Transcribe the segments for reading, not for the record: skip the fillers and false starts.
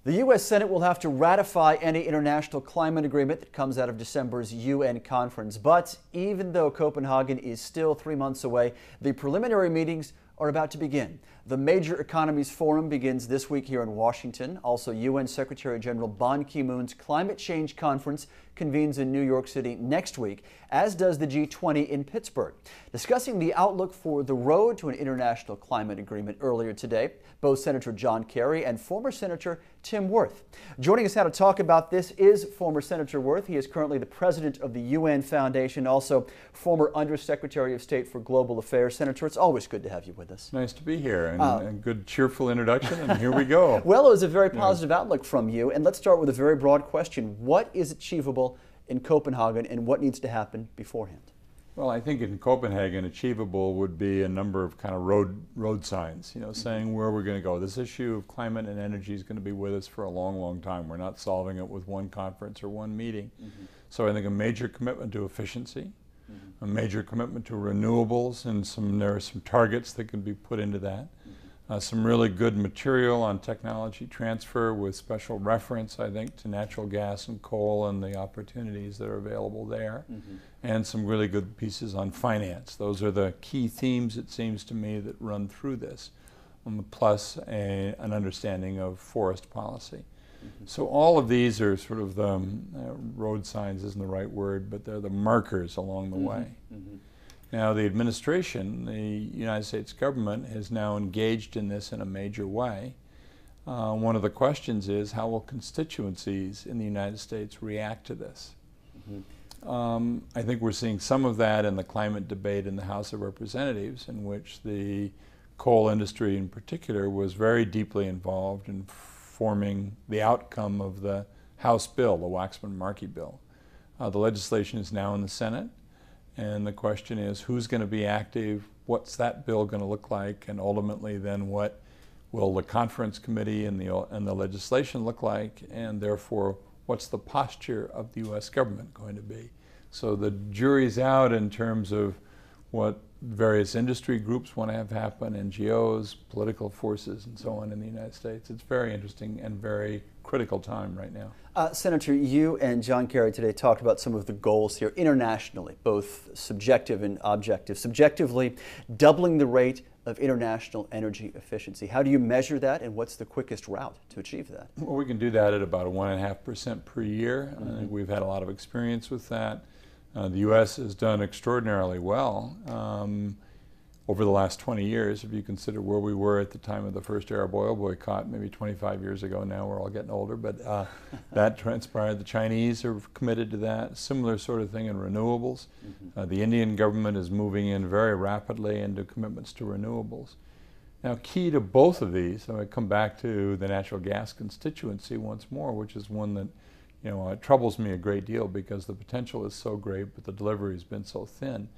The U.S. Senate will have to ratify any international climate agreement that comes out of December's UN conference. But even though Copenhagen is still 3 months away, the preliminary meetings are about to begin. The Major Economies Forum begins this week here in Washington. Also, UN Secretary General Ban Ki-moon's Climate Change Conference convenes in New York City next week, as does the G20 in Pittsburgh. Discussing the outlook for the road to an international climate agreement earlier today, both Senator John Kerry and former Senator Tim Wirth. Joining us now to talk about this is former Senator Wirth. He is currently the president of the UN Foundation, also former Undersecretary of State for Global Affairs. Senator, it's always good to have you with us. Nice to be here, and good cheerful introduction, and here we go. Well, it was a very positive outlook from you, and let's start with a very broad question. What is achievable in Copenhagen, and what needs to happen beforehand? Well, I think in Copenhagen, achievable would be a number of kind of road signs, saying where we're going to go. This issue of climate and energy is going to be with us for a long, long time. We're not solving it with one conference or one meeting. So I think a major commitment to efficiency, a major commitment to renewables, and there are some targets that can be put into that. Some really good material on technology transfer with special reference, I think, to natural gas and coal and the opportunities that are available there. And some really good pieces on finance. Those are the key themes, it seems to me, that run through this, plus an understanding of forest policy. So all of these are sort of the road signs isn't the right word, but they're the markers along the way. Now, the administration, the United States government, has now engaged in this in a major way. One of the questions is, how will constituencies in the United States react to this? I think we're seeing some of that in the climate debate in the House of Representatives, in which the coal industry in particular was very deeply involved in forming the outcome of the House bill, the Waxman-Markey bill. The legislation is now in the Senate. And the question is, who's going to be active? What's that bill going to look like? And ultimately, then, what will the conference committee and the legislation look like? And therefore, what's the posture of the U.S. government going to be? So the jury's out in terms of what various industry groups want to have happen, NGOs, political forces, and so on in the United States. It's very interesting and very critical time right now. Senator, you and John Kerry today talked about some of the goals here internationally, both subjective and objective. Subjectively, doubling the rate of international energy efficiency. How do you measure that, and what's the quickest route to achieve that? Well, we can do that at about 1.5% per year. I think we've had a lot of experience with that. The U.S. has done extraordinarily well over the last 20 years, if you consider where we were at the time of the first Arab oil boycott, maybe 25 years ago now. We're all getting older, but that transpired. The Chinese are committed to that. Similar sort of thing in renewables. The Indian government is moving in very rapidly into commitments to renewables. Now, key to both of these, I come back to the natural gas constituency once more, which is one that it troubles me a great deal because the potential is so great, but the delivery has been so thin.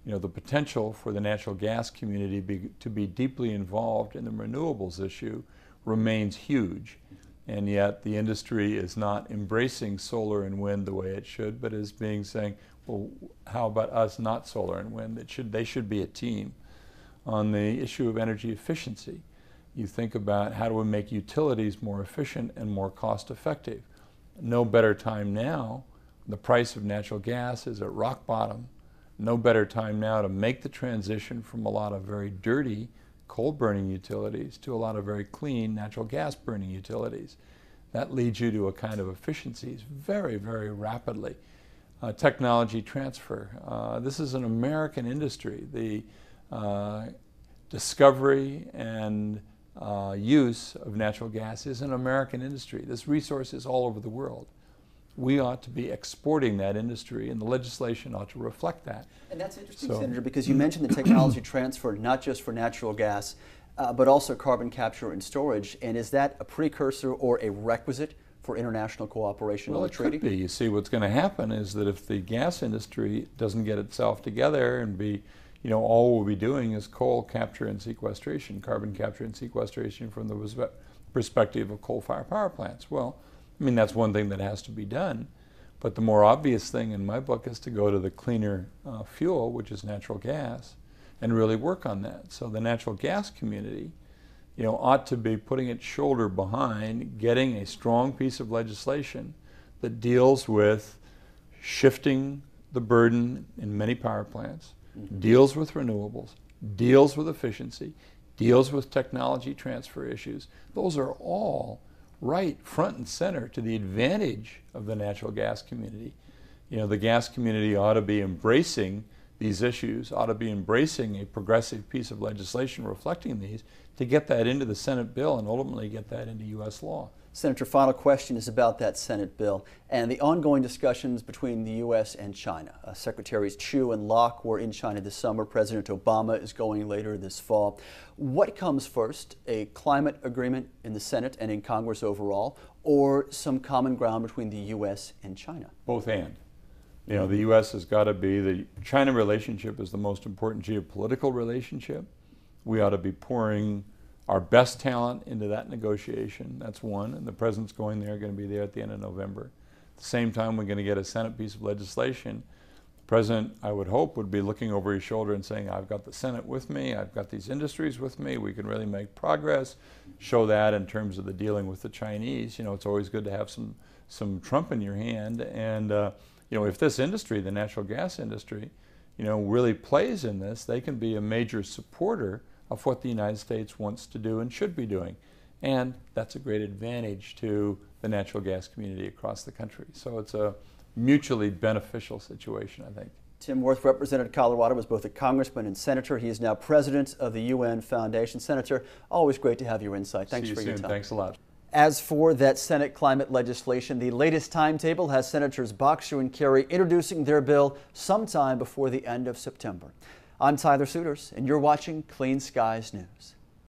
The potential for the natural gas community to be deeply involved in the renewables issue remains huge. And yet the industry is not embracing solar and wind the way it should, but is saying, well, how about us not solar and wind? They should be a team. On the issue of energy efficiency, you think about how do we make utilities more efficient and more cost effective. No better time now. The price of natural gas is at rock bottom. No better time now to make the transition from a lot of very dirty coal-burning utilities to a lot of very clean natural gas-burning utilities. That leads you to a kind of efficiencies very, very rapidly. Technology transfer. This is an American industry. The discovery and use of natural gas is an American industry. This resource is all over the world. We ought to be exporting that industry, and the legislation ought to reflect that. And that's interesting, Senator, because you mentioned the technology transfer, not just for natural gas, but also carbon capture and storage. And is that a precursor or a requisite for international cooperation on the treaty? Well, it could be. You see, what's going to happen is that if the gas industry doesn't get itself together and all we'll be doing is coal capture and sequestration, carbon capture and sequestration from the perspective of coal-fired power plants. Well, that's one thing that has to be done, but the more obvious thing in my book is to go to the cleaner fuel, which is natural gas, and really work on that. So the natural gas community ought to be putting its shoulder behind getting a strong piece of legislation that deals with shifting the burden in many power plants, deals with renewables, deals with efficiency, deals with technology transfer issues. Those are all right front and center to the advantage of the natural gas community. The gas community ought to be embracing these issues, ought to be embracing a progressive piece of legislation reflecting these to get that into the Senate bill and ultimately get that into U.S. law. Senator, final question is about that Senate bill and the ongoing discussions between the U.S. and China. Secretaries Chu and Locke were in China this summer. President Obama is going later this fall. What comes first, a climate agreement in the Senate and in Congress overall, or some common ground between the U.S. and China? Both and. The U.S. has got to be, the China relationship is the most important geopolitical relationship. We ought to be pouring our best talent into that negotiation. That's one, and the President's going there, going to be there at the end of November. At the same time, we're going to get a Senate piece of legislation. The President, I would hope, would be looking over his shoulder and saying, I've got the Senate with me, I've got these industries with me, we can really make progress, show that in terms of the dealing with the Chinese. It's always good to have some trump in your hand, and if this industry, the natural gas industry, really plays in this, they can be a major supporter of what the United States wants to do and should be doing. And that's a great advantage to the natural gas community across the country. So it's a mutually beneficial situation, I think. Tim Wirth represented Colorado, was both a congressman and senator. He is now president of the UN Foundation. Senator, always great to have your insight. Thanks for your time. Thanks a lot. As for that Senate climate legislation, the latest timetable has Senators Boxer and Kerry introducing their bill sometime before the end of September. I'm Tyler Suiters, and you're watching Clean Skies News.